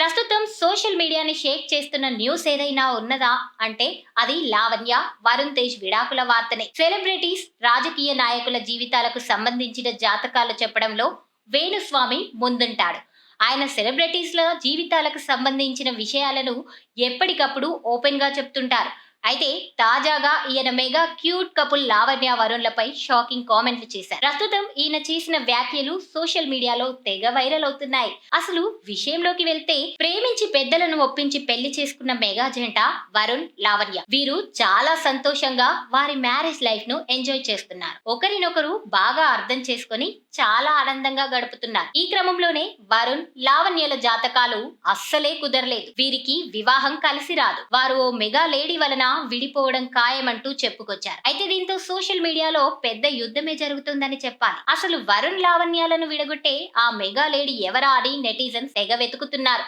ప్రస్తుతం సోషల్ మీడియాని షేక్ చేస్తున్న న్యూస్ ఏదైనా ఉన్నదా అంటే అది లావణ్య, వరుణ్ తేజ్ విడాకుల వార్తనే. సెలబ్రిటీస్, రాజకీయ నాయకుల జీవితాలకు సంబంధించిన జాతకాలు చెప్పడంలో వేణుస్వామి ముందుంటాడు. ఆయన సెలబ్రిటీస్ల జీవితాలకు సంబంధించిన విషయాలను ఎప్పటికప్పుడు ఓపెన్ గా చెప్తుంటారు. అయితే తాజాగా ఈయన మెగా క్యూట్ కపుల్ లావణ్య వరుణ్లపై షాకింగ్ కామెంట్లు చేశారు. ప్రస్తుతం ఈయన చేసిన వ్యాఖ్యలు సోషల్ మీడియాలో తెగ వైరల్ అవుతున్నాయి. అసలు విషయంలోకి వెళ్తే, ప్రేమించి పెద్దలను ఒప్పించి పెళ్లి చేసుకున్న మెగా జంట వరుణ్, లావణ్య. వీరు చాలా సంతోషంగా వారి మ్యారేజ్ లైఫ్ ను ఎంజాయ్ చేస్తున్నారు. ఒకరినొకరు బాగా అర్థం చేసుకొని చాలా ఆనందంగా గడుపుతున్నారు. ఈ క్రమంలోనే వరుణ్, లావణ్యల జాతకాలు అస్సలే కుదరలేదు. వీరికి వివాహం కలిసి రాదు. వారు ఓ మెగా లేడీ వలన విడిపోవడం ఖాయమంటూ చెప్పుకొచ్చారు. అయితే దీంతో సోషల్ మీడియాలో పెద్ద యుద్ధమే జరుగుతుందని చెప్పాలి. అసలు వరుణ్, లావణ్యాలను విడగొట్టే ఆ మెగా లేడీ ఎవరా అని నెటిజన్స్ తెగ వెతుకుతున్నారు.